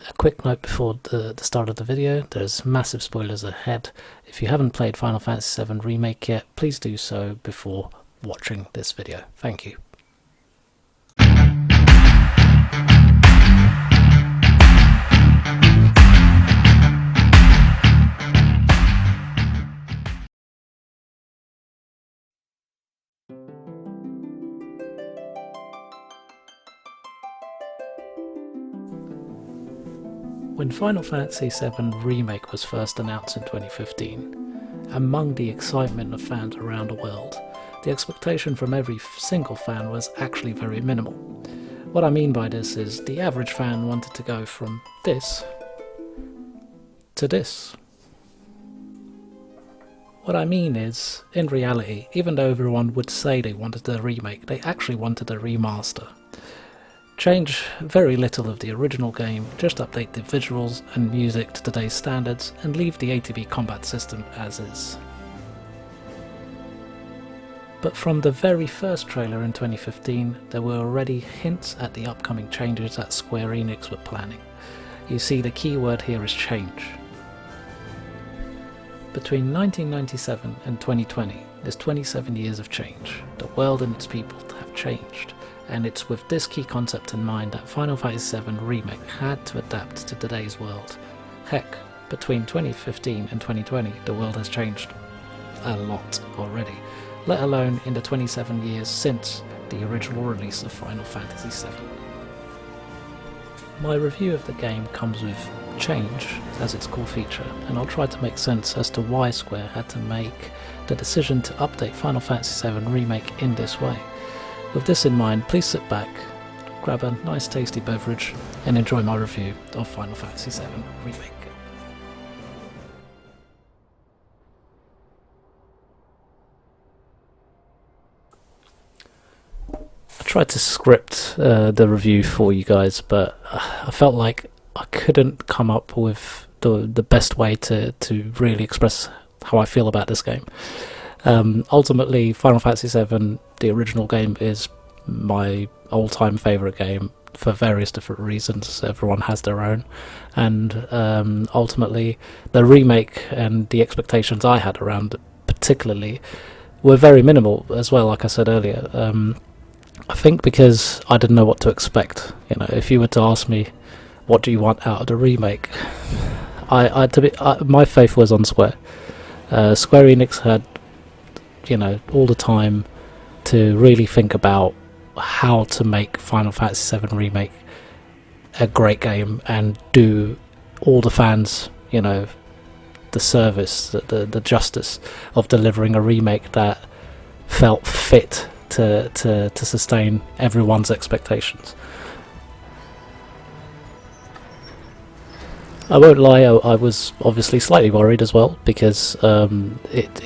A quick note before the start of the video, there's massive spoilers ahead. If you haven't played Final Fantasy VII Remake yet, please do so before watching this video. Thank you. When Final Fantasy VII Remake was first announced in 2015, among the excitement of fans around the world, the expectation from every single fan was actually very minimal. What I mean by this is the average fan wanted to go from this to this. What I mean is, in reality, even though everyone would say they wanted a remake, they actually wanted a remaster. Change very little of the original game, just update the visuals and music to today's standards and leave the ATB combat system as is. But from the very first trailer in 2015, there were already hints at the upcoming changes that Square Enix were planning. You see, the key word here is change. Between 1997 and 2020, there's 27 years of change. The world and its people have changed. And it's with this key concept in mind that Final Fantasy VII Remake had to adapt to today's world. Heck, between 2015 and 2020 the world has changed a lot already, let alone in the 27 years since the original release of Final Fantasy VII. My review of the game comes with change as its core feature, and I'll try to make sense as to why Square had to make the decision to update Final Fantasy VII Remake in this way. With this in mind, please sit back, grab a nice tasty beverage, and enjoy my review of Final Fantasy VII Remake. I tried to script the review for you guys, but I felt like I couldn't come up with the best way to really express how I feel about this game. Ultimately, Final Fantasy VII, the original game, is my all-time favourite game for various different reasons. Everyone has their own, and ultimately the remake and the expectations I had around it particularly were very minimal as well, like I said earlier. I think because I didn't know what to expect. You know, if you were to ask me what do you want out of the remake, my faith was on Square. Square Enix had, you know, all the time to really think about how to make Final Fantasy VII Remake a great game and do all the fans, you know, the service, the justice of delivering a remake that felt fit to sustain everyone's expectations. I won't lie, I was obviously slightly worried as well, because it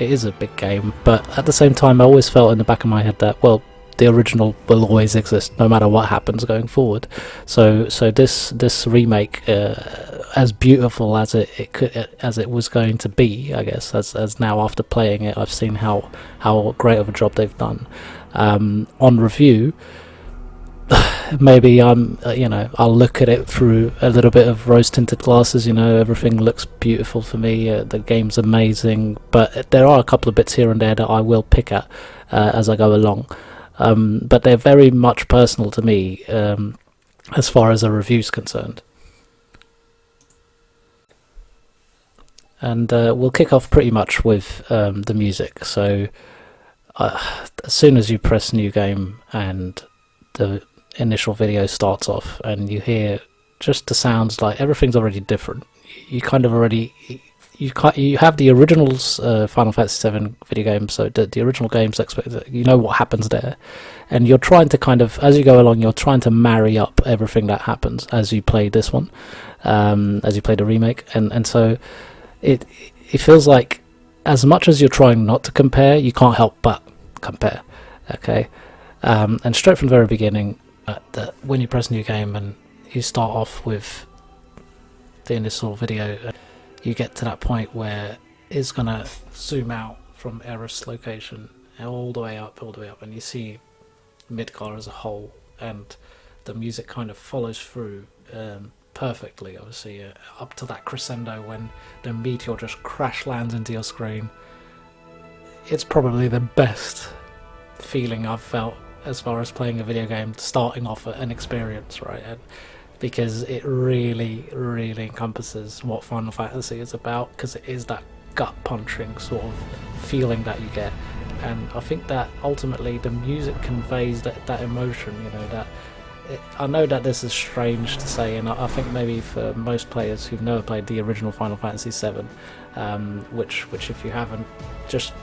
is a big game, but at the same time I always felt in the back of my head that, well, the original will always exist no matter what happens going forward. So this remake, as beautiful as it was going to be, I guess, as now after playing it I've seen how great of a job they've done. On review, maybe I'll look at it through a little bit of rose-tinted glasses. You know, everything looks beautiful for me, the game's amazing, but there are a couple of bits here and there that I will pick at as I go along, but they're very much personal to me as far as a review's concerned. And we'll kick off pretty much with the music. So as soon as you press new game and the initial video starts off and you hear just the sounds, like everything's already different. You kind of already you have the originals, Final Fantasy VII video game, so the original games, you know what happens there, and you're trying to kind of, as you go along, you're trying to marry up everything that happens as you play this one, as you play the remake, and so it feels like, as much as you're trying not to compare, you can't help but compare. Okay, and straight from the very beginning, when you press new game and you start off with the initial video, you get to that point where it's gonna zoom out from Eris location all the way up, and you see Midgar as a whole, and the music kind of follows through perfectly. Obviously, up to that crescendo when the meteor just crash lands into your screen. It's probably the best feeling I've felt as far as playing a video game, starting off an experience, right? And because it really, really encompasses what Final Fantasy is about, because it is that gut-punching sort of feeling that you get. And I think that ultimately the music conveys that emotion, you know, that I know that this is strange to say, and I think maybe for most players who've never played the original Final Fantasy VII, which if you haven't, just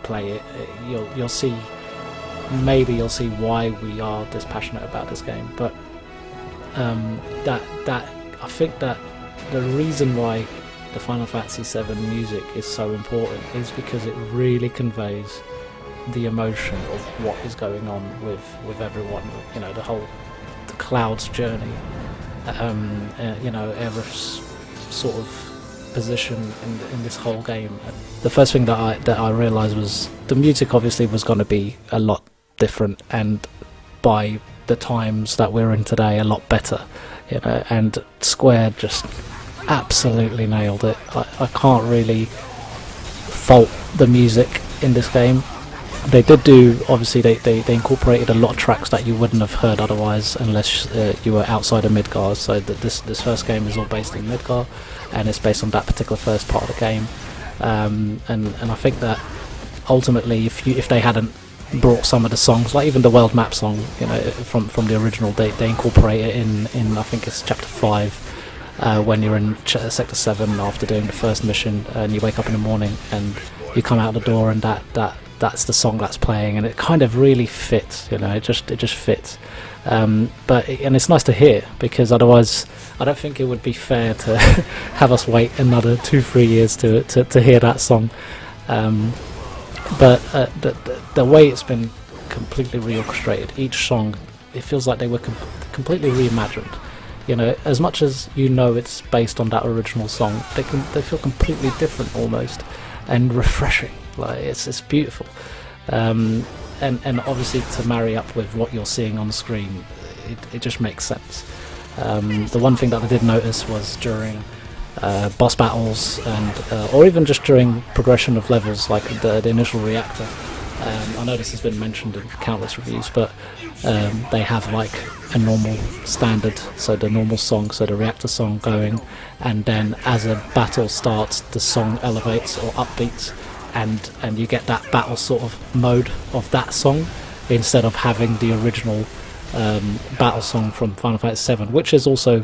play it. You'll see, maybe you'll see why we are this passionate about this game. But that I think that the reason why the Final Fantasy VII music is so important is because it really conveys the emotion of what is going on with everyone. You know, the Cloud's journey, you know, Aerith's sort of position in this whole game. The first thing that I realised was the music obviously was going to be a lot different, and by the times that we're in today, a lot better. You know, and Square just absolutely nailed it. I can't really fault the music in this game. They did do, obviously they incorporated a lot of tracks that you wouldn't have heard otherwise unless you were outside of Midgar. So this first game is all based in Midgar, and it's based on that particular first part of the game. And I think that ultimately, if they hadn't brought some of the songs, like even the world map song, you know, from the original, they incorporate it in I think it's chapter 5, when you're in sector 7 after doing the first mission, and you wake up in the morning and you come out the door, and that's the song that's playing, and it kind of really fits, you know, it just fits. But it's nice to hear, because otherwise I don't think it would be fair to have us wait another 2-3 years to hear that song. But the way it's been completely reorchestrated, each song, it feels like they were completely reimagined. You know, as much as you know it's based on that original song, they feel completely different almost, and refreshing. Like it's beautiful, and obviously to marry up with what you're seeing on the screen, it just makes sense. The one thing that I did notice was during boss battles, and or even just during progression of levels, like the initial reactor. I know this has been mentioned in countless reviews, but they have like a normal standard, so the normal song, so the reactor song going, and then as a battle starts, the song elevates or upbeats, and you get that battle sort of mode of that song, instead of having the original battle song from Final Fantasy VII, which is also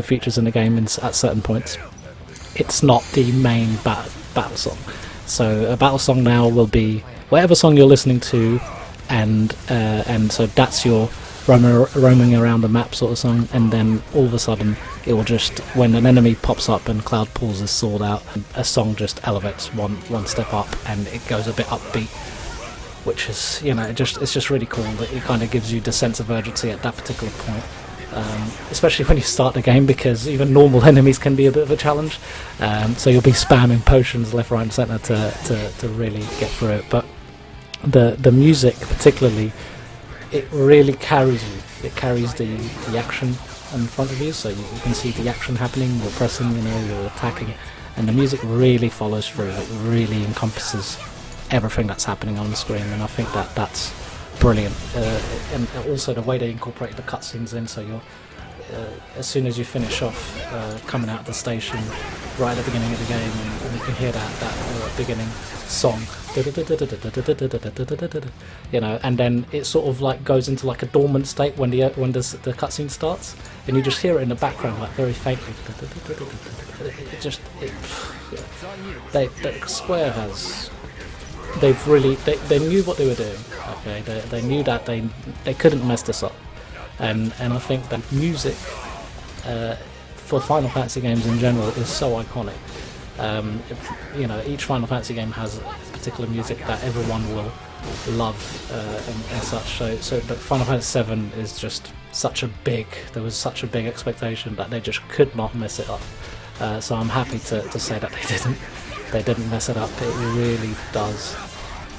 features in the game at certain points. It's not the main battle song. So a battle song now will be whatever song you're listening to, and so that's your roaming around the map sort of song, and then all of a sudden it will just, when an enemy pops up and Cloud pulls his sword out, a song just elevates one step up, and it goes a bit upbeat, which is, you know, it's just really cool that it kind of gives you the sense of urgency at that particular point. Especially when you start the game, because even normal enemies can be a bit of a challenge, so you'll be spamming potions left, right and centre to really get through it. But the music particularly, it really carries you. It carries the action in front of you, so you can see the action happening, you're pressing, you know, you're attacking, and the music really follows through. It really encompasses everything that's happening on the screen, and I think that's brilliant. And also the way they incorporate the cutscenes in, so you're as soon as you finish off coming out of the station right at the beginning of the game, and you can hear that beginning song, you know, and then it sort of like goes into like a dormant state when the cutscene starts, and you just hear it in the background like very faintly. Square has, they knew what they were doing. Okay, they knew that they couldn't mess this up, and I think that music for Final Fantasy games in general is so iconic. You know, each Final Fantasy game has particular music that everyone will love, and such. But Final Fantasy VII is just there was such a big expectation that they just could not mess it up. So I'm happy to say that they didn't mess it up. It really does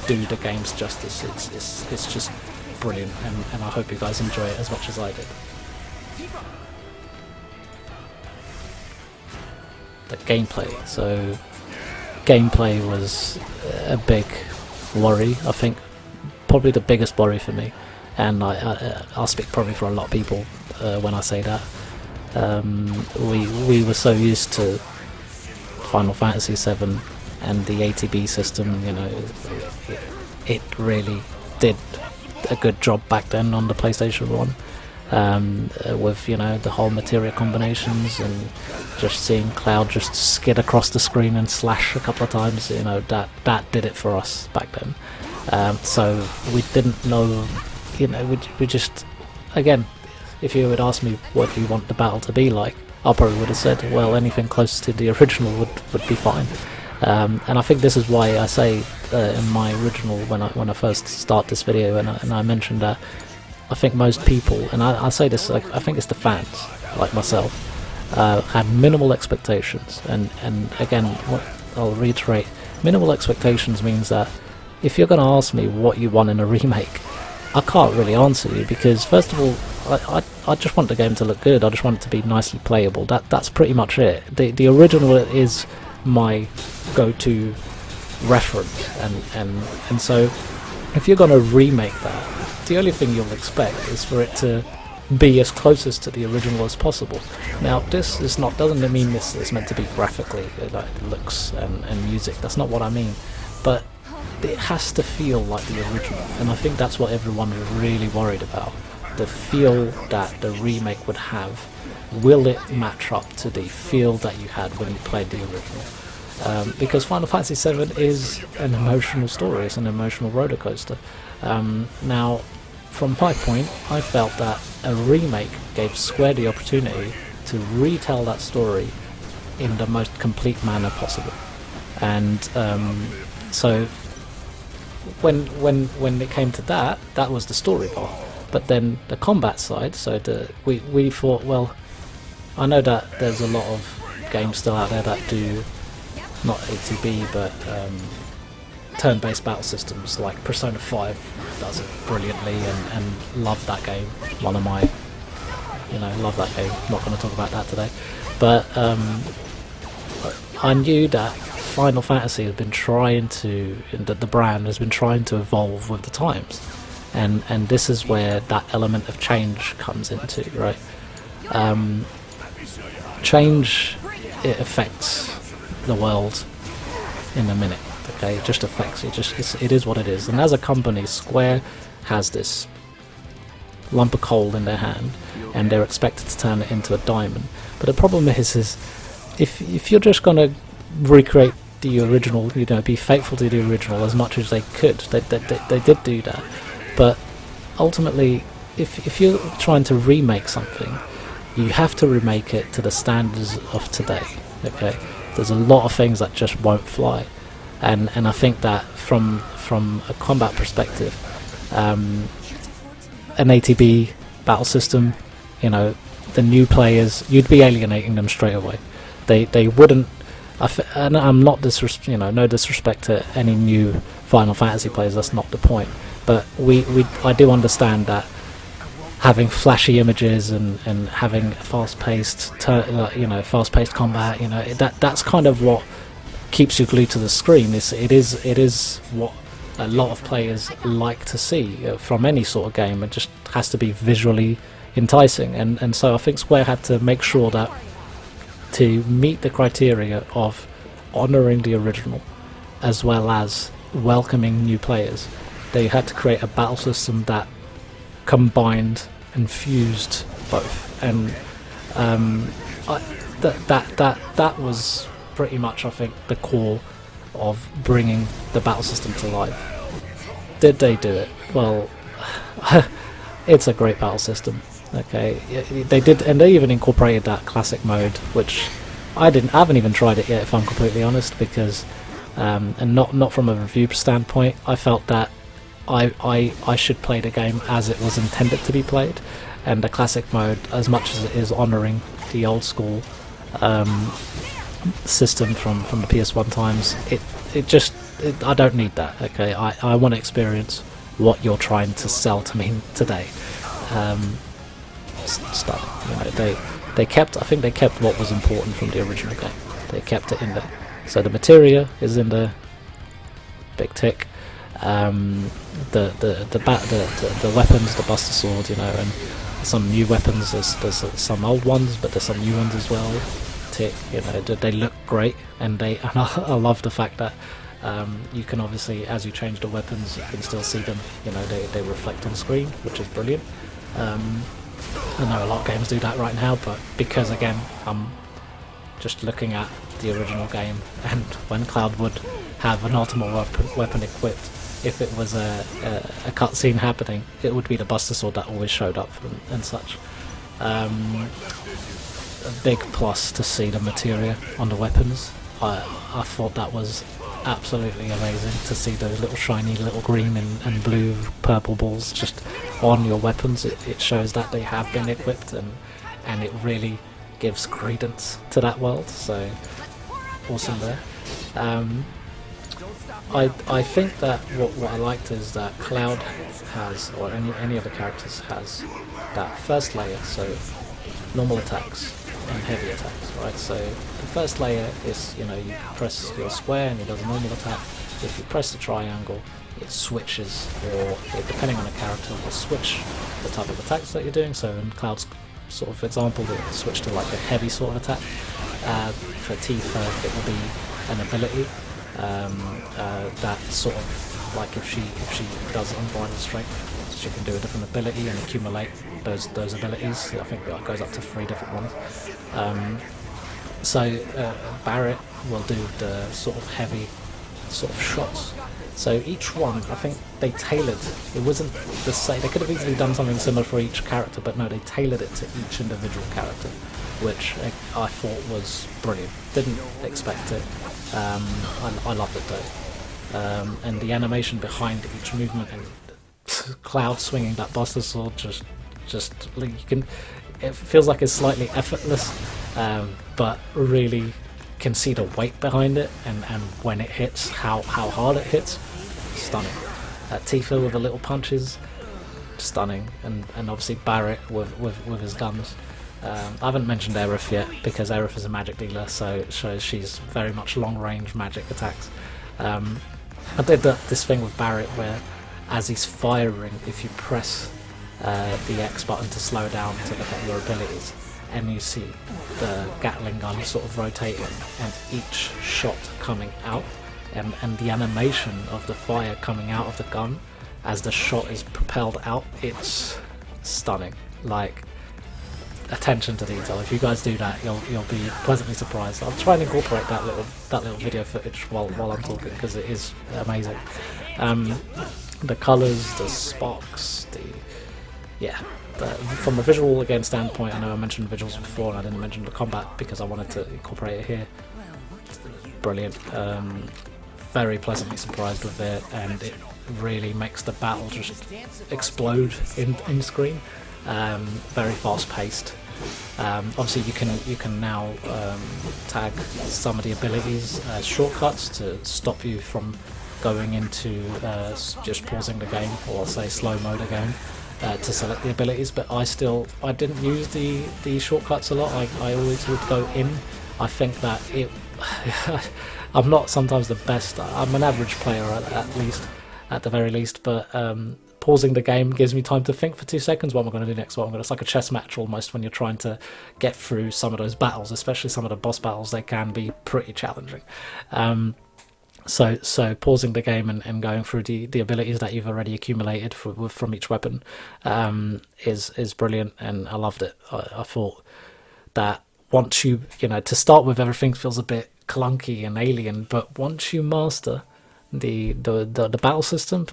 do the game's justice. It's just brilliant, and I hope you guys enjoy it as much as I did. the gameplay. So gameplay was a big worry, I think, probably the biggest worry for me, and I'll speak probably for a lot of people when I say that. We were so used to Final Fantasy VII and the ATB system, you know, it really did a good job back then on the PlayStation 1, with, you know, the whole materia combinations and just seeing Cloud just skid across the screen and slash a couple of times, you know, that did it for us back then. So we didn't know, you know, we just, again, if you would ask me what do you want the battle to be like, I probably would have said, well, anything close to the original would be fine. And I think this is why I say in my original, when I first start this video, and I mentioned that I think most people, and I say this, I think it's the fans like myself, had minimal expectations, and again, I'll reiterate, minimal expectations means that if you're going to ask me what you want in a remake, I can't really answer you, because first of all, I just want the game to look good. I just want it to be nicely playable. That's pretty much it. The original is my go-to reference, and so if you're going to remake that, the only thing you'll expect is for it to be as closest to the original as possible. Now, this is not, doesn't mean this is meant to be graphically like looks and music. That's not what I mean, but it has to feel like the original, and I think that's what everyone is really worried about. The feel that the remake would have, will it match up to the feel that you had when you played the original? Because Final Fantasy VII is an emotional story, it's an emotional roller coaster. Now, from my point, I felt that a remake gave Square the opportunity to retell that story in the most complete manner possible. And so when it came to that was the story part. But then the combat side, so we thought, well, I know that there's a lot of games still out there that do not ATB but turn-based battle systems, like Persona 5 does it brilliantly, and love that game. One of my, you know, love that game. Not going to talk about that today, but I knew that Final Fantasy has been trying to, the brand has been trying to evolve with the times, and this is where that element of change comes into, right? Change, it affects the world in a minute. Okay, it just affects it. It is what it is. And as a company, Square has this lump of coal in their hand, and they're expected to turn it into a diamond. But the problem is if you're just gonna recreate the original, you know, be faithful to the original as much as they could, they did do that. But ultimately, if you're trying to remake something, you have to remake it to the standards of today. Okay, there's a lot of things that just won't fly, and I think that from a combat perspective, an ATB battle system, you know, the new players, you'd be alienating them straight away. They wouldn't. And I'm not no disrespect to any new Final Fantasy players. That's not the point. But I do understand that having flashy images and having fast-paced combat, you know, that's kind of what keeps you glued to the screen. It is what a lot of players like to see from any sort of game. It just has to be visually enticing, and so I think Square had to make sure that to meet the criteria of honouring the original as well as welcoming new players, they had to create a battle system that combined and fused both, and that was pretty much, I think, the core of bringing the battle system to life. Did they do it? Well, it's a great battle system. Okay, they did, and they even incorporated that classic mode, which I haven't even tried it yet, if I'm completely honest, because and not from a review standpoint, I felt that I should play the game as it was intended to be played, and the classic mode, as much as it is honouring the old school system from the PS1 times, I don't need that. Okay, I want to experience what you're trying to sell to me today. Stuff, you know, I think they kept what was important from the original game. they kept it in there. So the materia is in there, big tick. The weapons, the Buster Sword, you know, and some new weapons. There's some old ones, but there's some new ones as well. Tick, you know, they look great, and I love the fact that you can obviously, as you change the weapons, you can still see them. You know, they reflect on screen, which is brilliant. I know a lot of games do that right now, but because again, I'm just looking at the original game, and when Cloud would have an ultimate weapon equipped, if it was a cutscene happening, it would be the Buster Sword that always showed up and such. A big plus to see the materia on the weapons. I thought that was absolutely amazing to see those little shiny little green and blue purple balls just on your weapons. It shows that they have been equipped, and it really gives credence to that world, so awesome there. I think that what I liked is that Cloud has, or any of the characters has, that first layer, so normal attacks and heavy attacks, right? So the first layer is, you know, you press your square and it does a normal attack. If you press the triangle, it switches, or depending on the character, will switch the type of attacks that you're doing. So in Cloud's sort of example, it will switch to like a heavy sort of attack. For Tifa, it will be an ability. That sort of, like if she does unbridled strength, she can do a different ability and accumulate those abilities. I think it goes up to 3 different ones. So Barret will do the sort of heavy sort of shots. So each one, I think they tailored. It wasn't the same. They could have easily done something similar for each character, but no, they tailored it to each individual character, which I thought was brilliant. Didn't expect it. I loved it though. And the animation behind each movement, and Cloud swinging that Buster Sword, just like you can. It feels like it's slightly effortless, but really can see the weight behind it, and when it hits, how hard it hits, stunning. Tifa with the little punches, stunning, and obviously Barret with his guns. I haven't mentioned Aerith yet, because Aerith is a magic dealer, so she's very much long-range magic attacks. I did this thing with Barret where, as he's firing, if you press the X button to slow down to look at your abilities, and you see the Gatling gun sort of rotating and each shot coming out, and the animation of the fire coming out of the gun as the shot is propelled out, it's stunning. Like, attention to detail. If you guys do that, you'll be pleasantly surprised. I'll try and incorporate that little video footage while I'm talking, because it is amazing. The colours, the sparks, from a visual again standpoint, I know I mentioned visuals before and I didn't mention the combat because I wanted to incorporate it here. Brilliant. Very pleasantly surprised with it, and it really makes the battle just explode in screen. Very fast paced. Obviously you can now tag some of the abilities as shortcuts to stop you from going into just pausing the game, or say slow mode again, to select the abilities. But I didn't use the shortcuts a lot. I always would go in. I think that it I'm not sometimes the best. I'm an average player at the very least, but pausing the game gives me time to think for 2 seconds. What am I going to do next? It's like a chess match almost when you're trying to get through some of those battles, especially some of the boss battles. They can be pretty challenging. So pausing the game and going through the abilities that you've already accumulated from each weapon is brilliant, and I loved it. I thought that once you to start with, everything feels a bit clunky and alien, but once you master the battle system,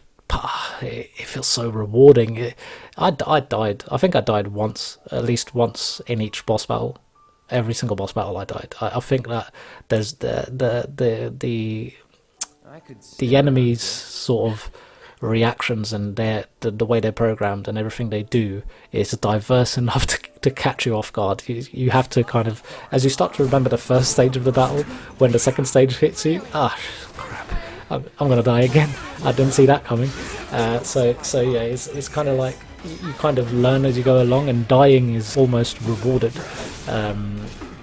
it feels so rewarding. I died. I think I died once, at least once in each boss battle. Every single boss battle I died. I think that there's the enemies' sort of reactions and the way they're programmed and everything they do is diverse enough to catch you off guard. You have to kind of, as you start to remember the first stage of the battle, when the second stage hits you, crap, I'm gonna die again. I didn't see that coming. So yeah, it's kind of like you kind of learn as you go along, and dying is almost rewarded.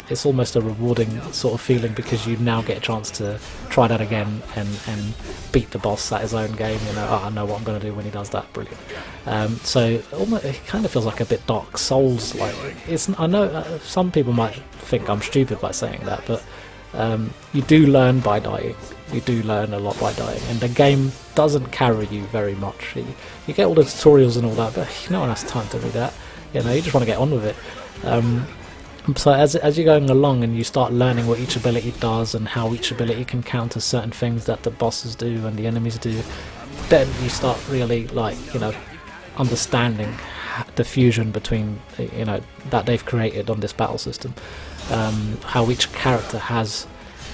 it's almost a rewarding sort of feeling, because you now get a chance to try that again and beat the boss at his own game. You know, oh, I know what I'm going to do when he does that. Brilliant. So almost, it kind of feels like a bit Dark Souls like. I know some people might think I'm stupid by saying that, but you do learn by dying. You do learn a lot by dying, and the game doesn't carry you very much. You get all the tutorials and all that, but no one has time to do that. You know, you just want to get on with it. So as you're going along and you start learning what each ability does and how each ability can counter certain things that the bosses do and the enemies do, then you start really, like, you know, understanding the fusion between, you know, that they've created on this battle system. How each character has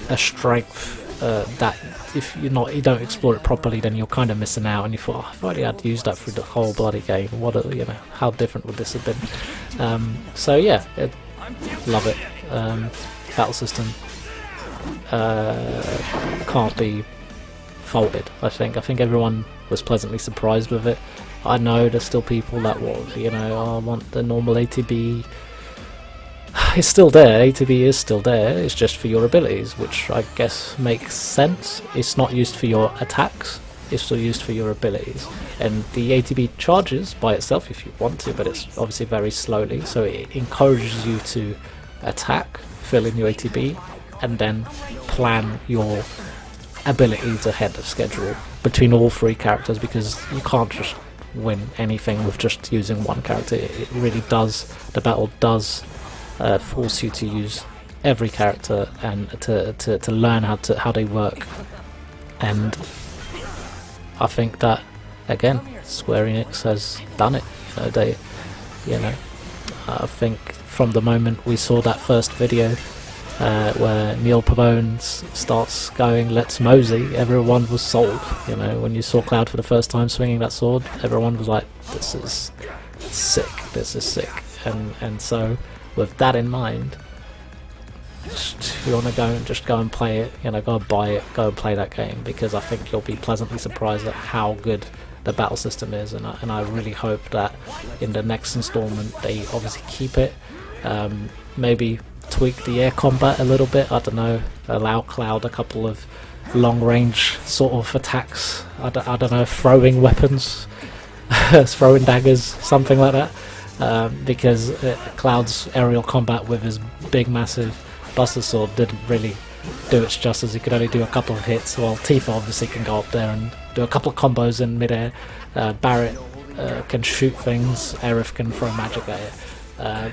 a strength that if you don't explore it properly, then you're kind of missing out, and you thought, oh, if I only had used that through the whole bloody game, you know, how different would this have been? So yeah, love it. Battle system can't be faulted. I think everyone was pleasantly surprised with it. I know there's still people that will, you know, I want the normal ATB. It's still there, ATB is still there, it's just for your abilities, which I guess makes sense. It's not used for your attacks, it's still used for your abilities. And the ATB charges by itself if you want to, but it's obviously very slowly, so it encourages you to attack, fill in your ATB, and then plan your abilities ahead of schedule between all three characters, because you can't just win anything with just using one character. It really does, the battle does force you to use every character and to learn how they work. And I think that, again, Square Enix has done it. You know, I think from the moment we saw that first video where Neil Pavone starts going, "Let's mosey," everyone was sold. You know, when you saw Cloud for the first time swinging that sword, everyone was like, "This is sick. This is sick." And so, with that in mind, if you want to go and play it, you know, go and buy it, go and play that game, because I think you'll be pleasantly surprised at how good the battle system is, and I really hope that in the next installment they obviously keep it, maybe tweak the air combat a little bit, I don't know, allow Cloud a couple of long range sort of attacks, I don't know, throwing weapons, throwing daggers, something like that, because Cloud's aerial combat with his big massive Buster Sword didn't really do its justice. He could only do a couple of hits, while Tifa obviously can go up there and do a couple of combos in midair. Barrett can shoot things, Aerith can throw magic at it.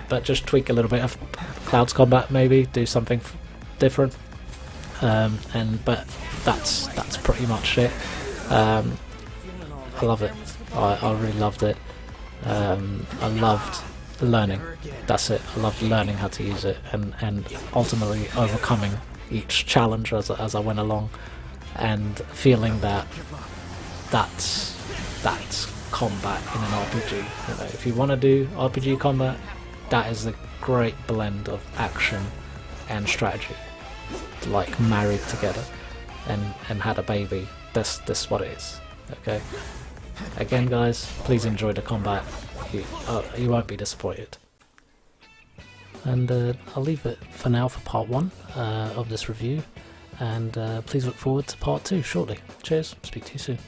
But just tweak a little bit of Cloud's combat, maybe do something different. But that's pretty much it. I love it. I really loved it. I loved learning. That's it. I loved learning how to use it, and ultimately overcoming each challenge as I went along, and feeling that that's combat in an RPG. You know, if you want to do RPG combat, that is a great blend of action and strategy, like married together, and had a baby. That's what it is. Okay. Again, guys, please enjoy the combat. You won't be disappointed. And I'll leave it for now for part 1 of this review, and please look forward to part 2 shortly. Cheers, speak to you soon.